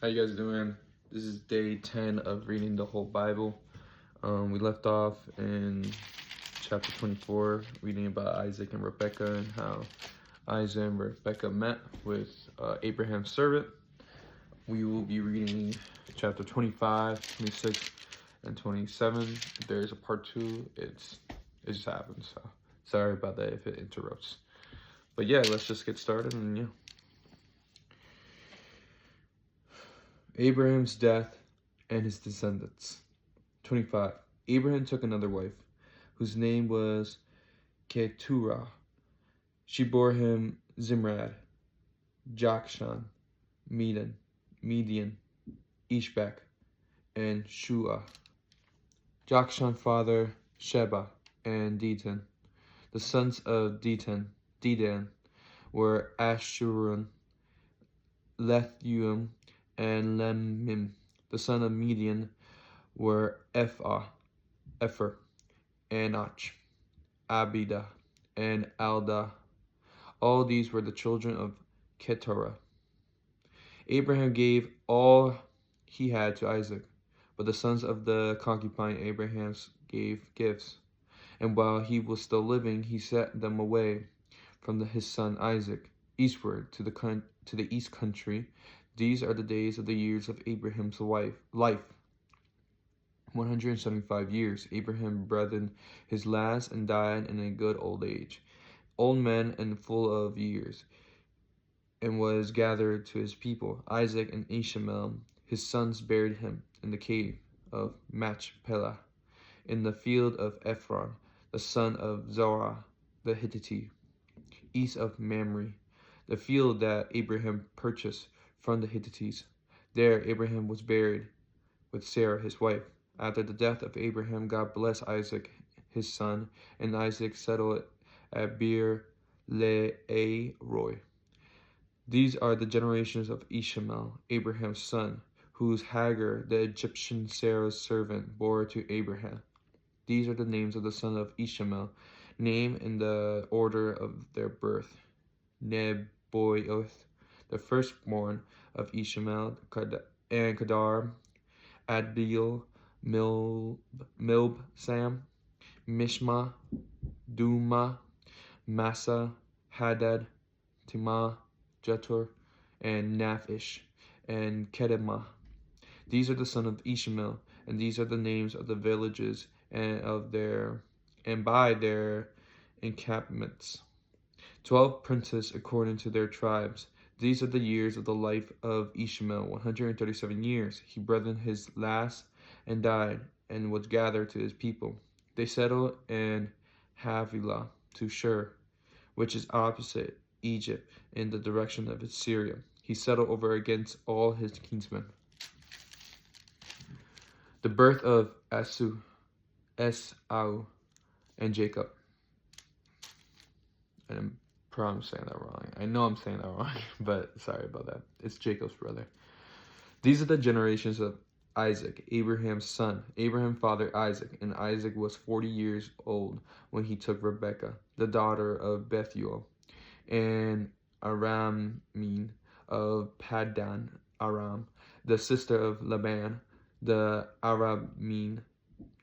How you guys doing? This is day 10 of reading the whole Bible. We left off in chapter 24, reading about Isaac and Rebekah and how Isaac and Rebekah met with Abraham's servant. We will be reading chapter 25, 26, and 27. There's a part 2. It just happened, so sorry about that if it interrupts. But yeah, let's just get started and yeah. Abraham's death and his descendants. 25. Abraham took another wife, whose name was Keturah. She bore him Zimrad, Jokshan, Median, Ishbak, and Shua. Jokshan father Sheba and Dedan. The sons of Dedan were Ashurun, Lethuim, and Lemim. The son of Median were Epher, Anach, Abida, and Alda. All these were the children of Keturah. Abraham gave all he had to Isaac, but the sons of the concubine Abraham gave gifts. And while he was still living, he sent them away from his son Isaac, eastward to the east country. These are the days of the years of Abraham's life, 175 years. Abraham breathed his last and died in a good old age, old man and full of years, and was gathered to his people. Isaac and Ishmael, his sons, buried him in the cave of Machpelah, in the field of Ephron, the son of Zohar the Hittite, east of Mamre, the field that Abraham purchased from the Hittites. There Abraham was buried with Sarah his wife. After the death of Abraham, God blessed Isaac his son, and Isaac settled at Beer Le'eroi. These are the generations of Ishmael, Abraham's son, whose Hagar, the Egyptian Sarah's servant, bore to Abraham. These are the names of the sons of Ishmael, named in the order of their birth. Nebaioth, the firstborn of Ishmael, and Kedar, Adbeel, Milbsam, Mishma, Duma, Massa, Hadad, Timah, Jetur, and Naphish, and Kedemah. These are the sons of Ishmael, and these are the names of the villages and by their encampments. 12 princes according to their tribes. These are the years of the life of Ishmael, 137 years. He breathed his last and died, and was gathered to his people. They settled in Havilah to Shur, which is opposite Egypt in the direction of Syria. He settled over against all his kinsmen. The birth of Esau, and Jacob. And I'm probably saying that wrong. I know I'm saying that wrong, but sorry about that. It's Jacob's brother. These are the generations of Isaac, Abraham's son. Abraham fathered Isaac, and Isaac was 40 years old when he took Rebekah, the daughter of Bethuel, and Aramean of Paddan Aram, the sister of Laban, the Aramean,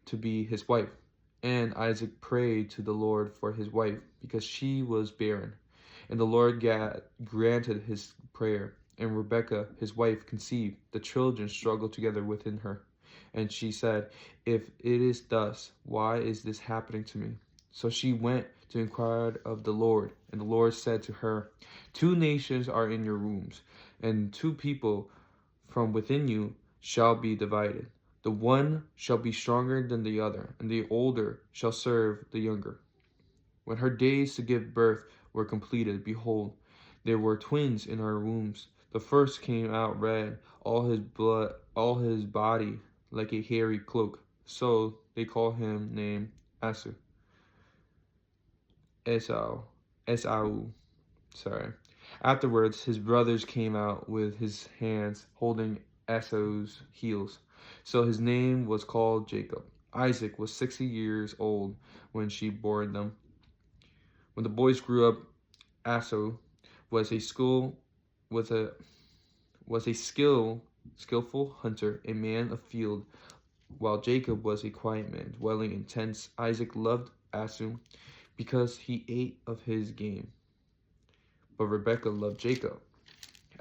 to be his wife. And Isaac prayed to the Lord for his wife, because she was barren. And the Lord granted his prayer. And Rebekah, his wife, conceived. The children struggled together within her. And she said, "If it is thus, why is this happening to me?" So she went to inquire of the Lord. And the Lord said to her, "Two nations are in your wombs, and two people from within you shall be divided. The one shall be stronger than the other, and the older shall serve the younger." When her days to give birth were completed, behold, there were twins in her wombs. The first came out red, all his body like a hairy cloak. So they called him name Esau. Afterwards, his brothers came out with his hands holding Esau's heels. So his name was called Jacob. Isaac was 60 years old when she bore them. When the boys grew up, Esau was a skilled skillful hunter, a man of field, while Jacob was a quiet man, dwelling in tents. Isaac loved Esau because he ate of his game, but Rebekah loved Jacob.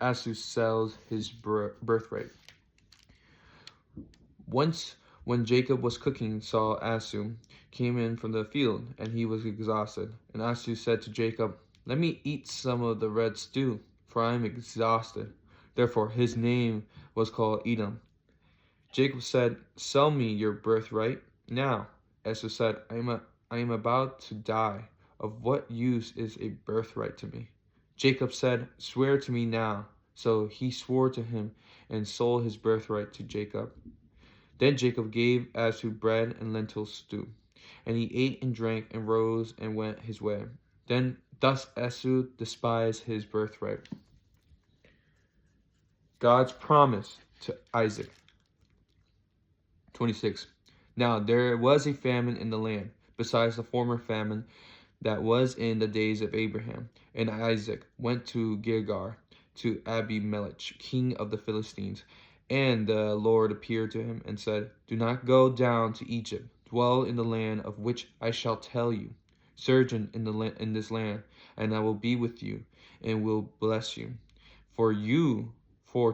Esau sells his birthright. Once, when Jacob was cooking, saw Esau came in from the field, and he was exhausted. And Esau said to Jacob, "Let me eat some of the red stew, for I am exhausted." Therefore his name was called Edom. Jacob said, "Sell me your birthright now." Esau said, I am about to die. Of what use is a birthright to me?" Jacob said, "Swear to me now." So he swore to him and sold his birthright to Jacob. Then Jacob gave Esau bread and lentil stew, and he ate and drank and rose and went his way. Thus Esau despised his birthright. God's promise to Isaac. 26. Now there was a famine in the land, besides the former famine that was in the days of Abraham. And Isaac went to Gilgal, to Abimelech, king of the Philistines. And the Lord appeared to him and said, "Do not go down to Egypt. Dwell in the land of which I shall tell you. Sojourn in this land, and I will be with you, and will bless you. For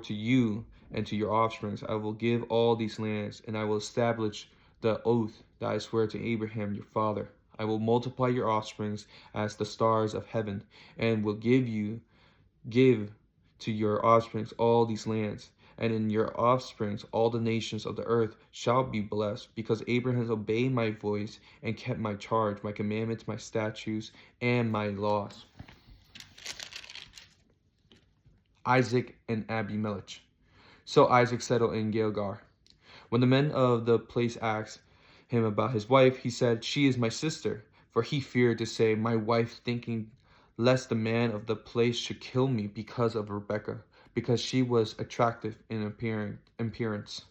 to you and to your offsprings I will give all these lands, and I will establish the oath that I swear to Abraham your father. I will multiply your offsprings as the stars of heaven, and will give to your offsprings all these lands. And in your offsprings all the nations of the earth shall be blessed, because Abraham has obeyed my voice and kept my charge, my commandments, my statutes, and my laws." Isaac and Abimelech. So Isaac settled in Gilgal. When the men of the place asked him about his wife, he said, "She is my sister." For he feared to say, "My wife," thinking lest the man of the place should kill me because of Rebekah, because she was attractive in appearance.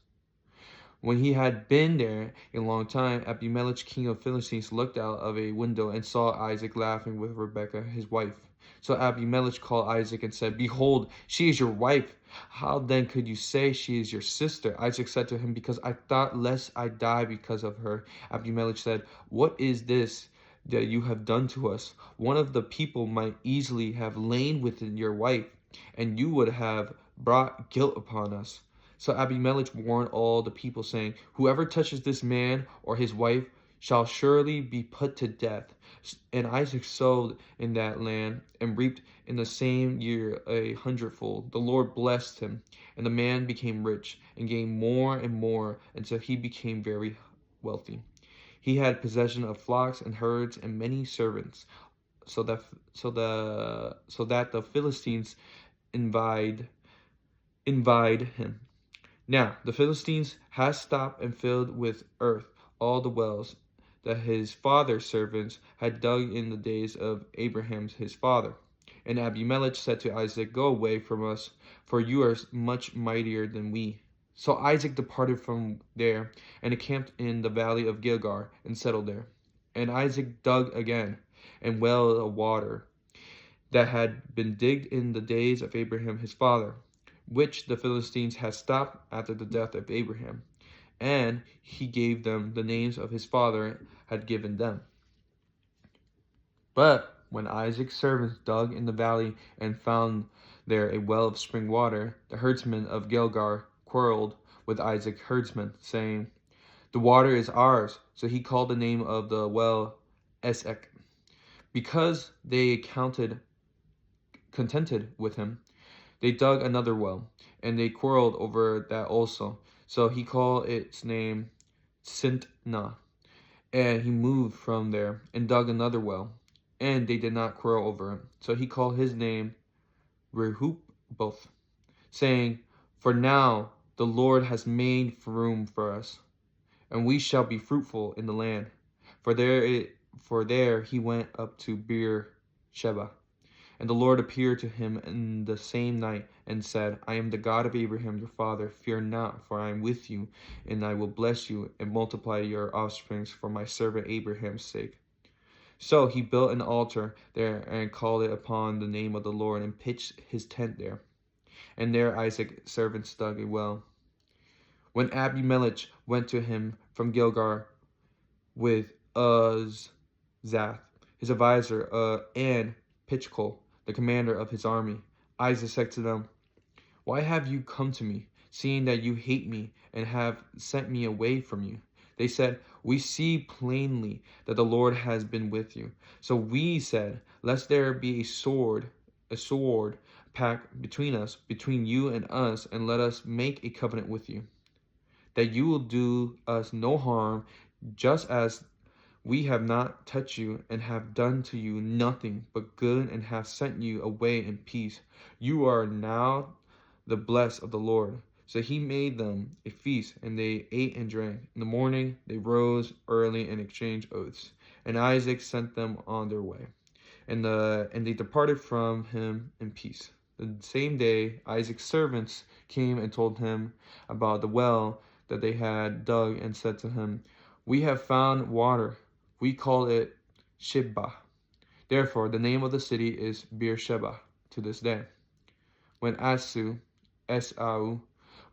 When he had been there a long time, Abimelech, king of Philistines, looked out of a window and saw Isaac laughing with Rebekah, his wife. So Abimelech called Isaac and said, "Behold, she is your wife. How then could you say she is your sister?" Isaac said to him, "Because I thought lest I die because of her." Abimelech said, "What is this that you have done to us? One of the people might easily have lain with your wife, and you would have brought guilt upon us." So Abimelech warned all the people, saying, "Whoever touches this man or his wife shall surely be put to death." And Isaac sowed in that land and reaped in the same year 100-fold. The Lord blessed him, and the man became rich and gained more and more until he became very wealthy. He had possession of flocks and herds and many servants, so that the Philistines envied him. Now the Philistines had stopped and filled with earth all the wells that his father's servants had dug in the days of Abraham his father. And Abimelech said to Isaac, "Go away from us, for you are much mightier than we." So Isaac departed from there and encamped in the valley of Gilgal and settled there. And Isaac dug again and well of water that had been digged in the days of Abraham his father, which the Philistines had stopped after the death of Abraham. And he gave them the names of his father had given them. But when Isaac's servants dug in the valley and found there a well of spring water, the herdsmen of Gilgal quarreled with Isaac's herdsmen, saying, "The water is ours." So he called the name of the well Esek. Because they contented with him, they dug another well, and they quarreled over that also. So he called its name Sintna. And he moved from there and dug another well, and they did not quarrel over it. So he called his name Rehoboth, saying, "For now the Lord has made room for us, and we shall be fruitful in the land." For there he went up to Beersheba. And the Lord appeared to him in the same night and said, "I am the God of Abraham your father. Fear not, for I am with you, and I will bless you and multiply your offsprings for my servant Abraham's sake." So he built an altar there and called it upon the name of the Lord and pitched his tent there. and there Isaac's servants dug a well. When Abimelech went to him from Gilgal with Zath, his advisor, and Pitchkol, the commander of his army, Isaac said to them, "Why have you come to me, seeing that you hate me and have sent me away from you?" They said, "We see plainly that the Lord has been with you." So we said, "Lest there be a sword pact between us, between you and us, and let us make a covenant with you, that you will do us no harm, just as we have not touched you and have done to you nothing but good and have sent you away in peace. You are now the blessed of the Lord." So he made them a feast, and they ate and drank. In the morning they rose early and exchanged oaths. And Isaac sent them on their way, and they departed from him in peace. The same day Isaac's servants came and told him about the well that they had dug, and said to him, "We have found water. We call it Shibah." Therefore the name of the city is Beersheba to this day. When Esau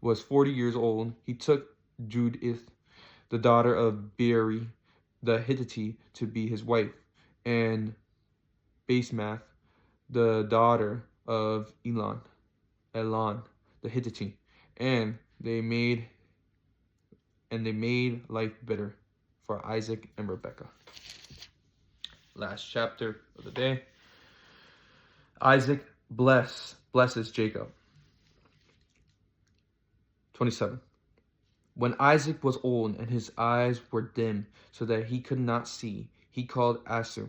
was 40 years old, he took Judith, the daughter of Beeri the Hittite, to be his wife, and Basemath, the daughter of Elon the Hittite, and they made life bitter for Isaac and Rebekah. Last chapter of the day. Isaac blesses Jacob. 27. When Isaac was old and his eyes were dim, so that he could not see, he called Esau,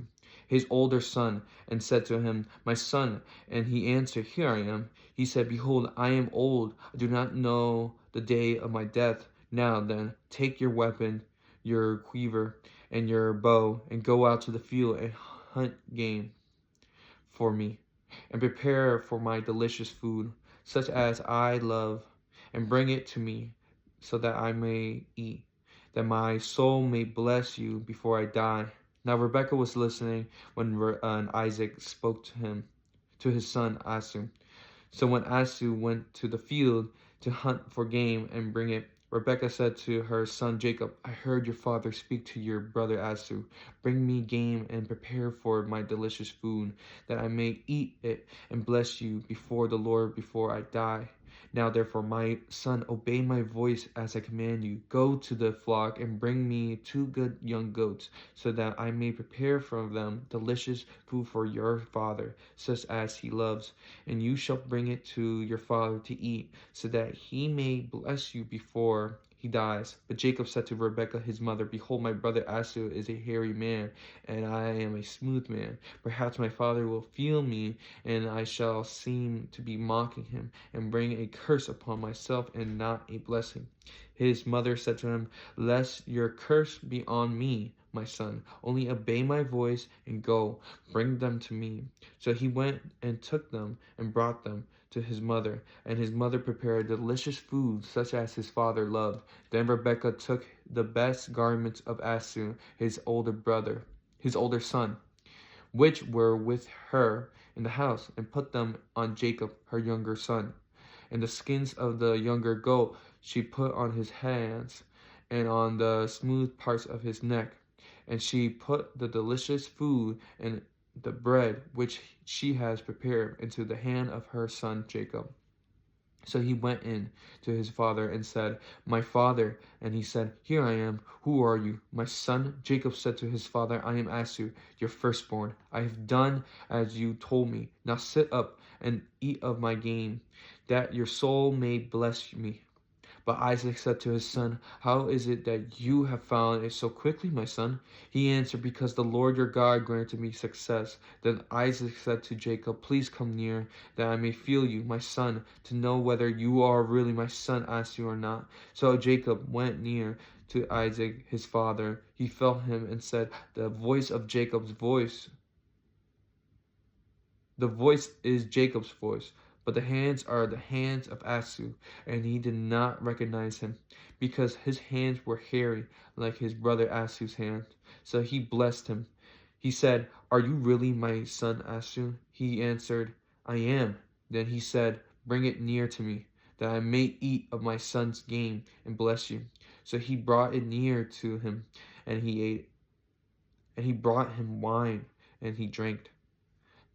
his older son, and said to him, "My son." And he answered, "Here I am." He said, "Behold, I am old. I do not know the day of my death. Now then, take your weapon, your quiver, and your bow, and go out to the field and hunt game for me, and prepare for my delicious food, such as I love, and bring it to me, so that I may eat, that my soul may bless you before I die." Now Rebekah was listening when Isaac spoke to his son Esau. So when Esau went to the field to hunt for game and bring it, Rebekah said to her son Jacob, "I heard your father speak to your brother Esau. Bring me game and prepare for my delicious food, that I may eat it and bless you before the Lord before I die. Now therefore, my son, obey my voice as I command you. Go to the flock and bring me 2 good young goats, so that I may prepare for them delicious food for your father, such as he loves. And you shall bring it to your father to eat, so that he may bless you before he dies." But Jacob said to Rebekah his mother, "Behold, my brother Esau is a hairy man, and I am a smooth man. Perhaps my father will feel me, and I shall seem to be mocking him, and bring a curse upon myself and not a blessing." His mother said to him, "Lest your curse be on me, my son, only obey my voice and go, bring them to me." So he went and took them and brought them to his mother, and his mother prepared delicious food such as his father loved. Then Rebekah took the best garments of Esau, his older son, which were with her in the house, and put them on Jacob, her younger son. And the skins of the younger goat she put on his hands, and on the smooth parts of his neck. And she put the delicious food and the bread which she has prepared into the hand of her son Jacob. So he went in to his father and said, "My father." And he said, "Here I am. Who are you?" "My son." Jacob said to his father, "I am Esau, your firstborn. I have done as you told me. Now sit up and eat of my game, that your soul may bless me." But Isaac said to his son, "How is it that you have found it so quickly, my son?" He answered, "Because the Lord your God granted me success." Then Isaac said to Jacob, "Please come near, that I may feel you, my son, to know whether you are really my son Esau or not." So Jacob went near to Isaac his father. He felt him and said, The voice is Jacob's voice, but the hands are the hands of Esau." And he did not recognize him, because his hands were hairy like his brother Esau's hands. So he blessed him. He said, "Are you really my son Esau?" He answered, "I am." Then he said, bring it near to me, that I may eat of my son's game and bless you. So he brought it near to him, and he ate. And he brought him wine, and he drank.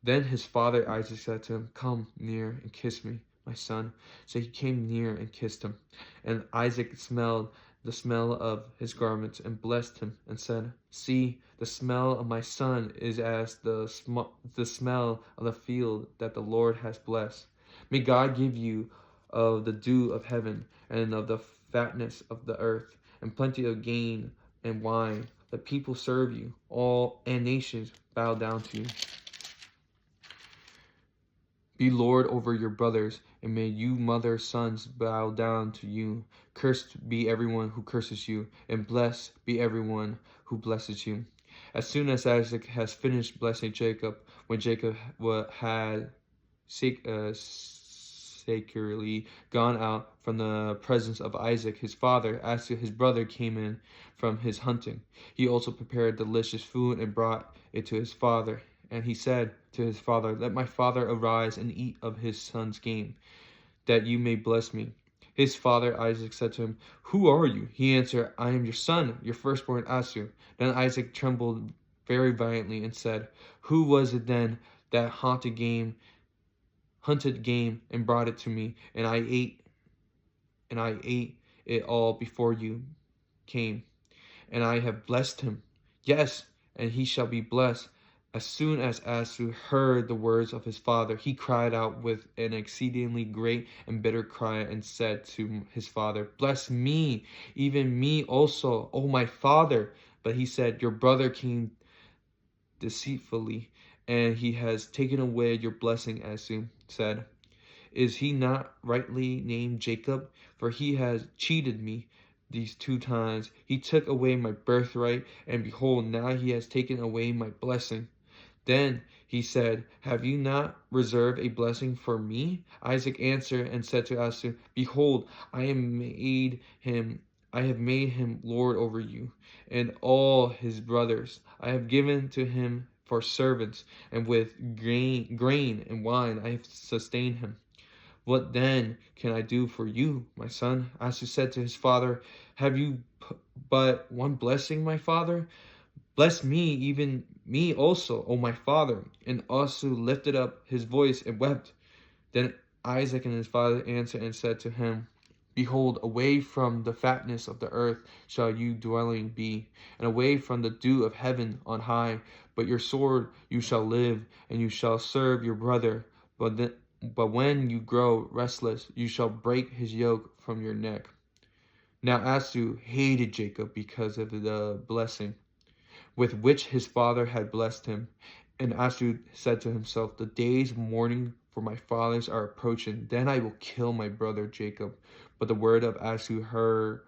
Then his father Isaac said to him, "Come near and kiss me, my son." So he came near and kissed him. And Isaac smelled the smell of his garments and blessed him and said, "See, the smell of my son is as the smell of the field that the Lord has blessed. May God give you of the dew of heaven and of the fatness of the earth and plenty of gain and wine. The people serve you, all and nations bow down to you. Be Lord over your brothers, and may you mother sons bow down to you. Cursed be everyone who curses you, and blessed be everyone who blesses you." As soon as Isaac has finished blessing Jacob, when Jacob had secretly gone out from the presence of Isaac, his father, as his brother came in from his hunting, he also prepared delicious food and brought it to his father. And he said to his father, "Let my father arise and eat of his son's game, that you may bless me." His father Isaac said to him, "Who are you?" He answered, "I am your son, your firstborn Esau." Then Isaac trembled very violently and said, "Who was it then that hunted game and brought it to me, and I ate it all before you came, and I have blessed him. Yes, and he shall be blessed." As soon as Esau heard the words of his father, he cried out with an exceedingly great and bitter cry and said to his father, "Bless me, even me also, O my father." But he said, "Your brother came deceitfully, and he has taken away your blessing." Esau said, "Is he not rightly named Jacob? For he has cheated me these 2 times. He took away my birthright, and behold, now he has taken away my blessing." Then he said, "Have you not reserved a blessing for me?" Isaac answered and said to Esau, "Behold, I have made him lord over you and all his brothers. I have given to him for servants, and with grain and wine I have sustained him. What then can I do for you, my son?" Esau said to his father, "Have you but one blessing, my father? Bless me, even me also, O my father." And Esau lifted up his voice and wept. Then Isaac and his father answered and said to him, "Behold, away from the fatness of the earth shall your dwelling be, and away from the dew of heaven on high. But your sword you shall live, and you shall serve your brother. But when you grow restless, you shall break his yoke from your neck." Now Esau hated Jacob because of the blessing with which his father had blessed him. And Esau said to himself, "The days of mourning for my fathers are approaching. Then I will kill my brother Jacob." But the word of Esau, her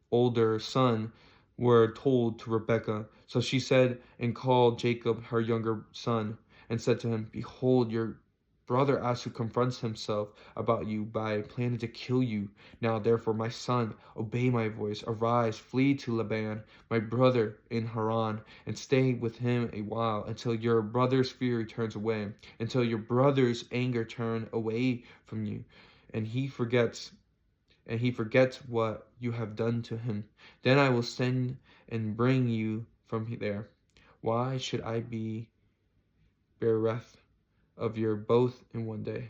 older son, were told to Rebekah. So she said and called Jacob her younger son, and said to him, "Behold, your brother Esau confronts himself about you by planning to kill you. Now therefore, my son, obey my voice. Arise, flee to Laban, my brother in Haran, and stay with him a while until your brother's fury turns away, until your brother's anger turn away from you, and he forgets what you have done to him. Then I will send and bring you from there. Why should I be bereft of your both in one day?"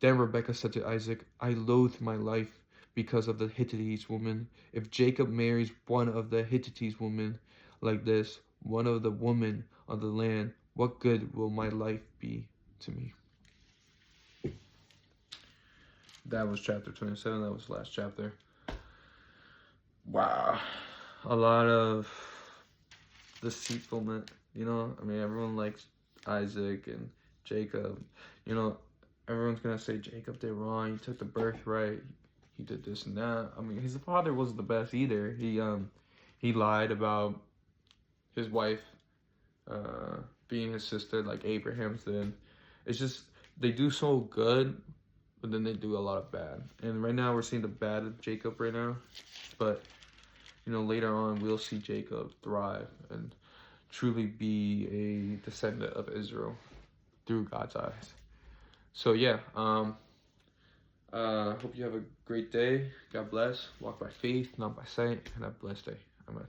Then Rebekah said to Isaac, "I loathe my life because of the Hittite woman. If Jacob marries one of the Hittite women like this, one of the women of the land, what good will my life be to me?" That was chapter 27. That was the last chapter. Wow. A lot of deceitfulness, I mean, everyone likes Isaac and Jacob. Everyone's gonna say Jacob did wrong. He took the birthright. He did this and that. I mean, his father wasn't the best either. He lied about his wife being his sister, like Abraham's did. It's just they do so good, but then they do a lot of bad. And right now we're seeing the bad of Jacob right now, but later on we'll see Jacob thrive and truly be a descendant of Israel through God's eyes. So yeah, Hope you have a great day. God bless. Walk by faith, not by sight. And have a blessed day. Amen.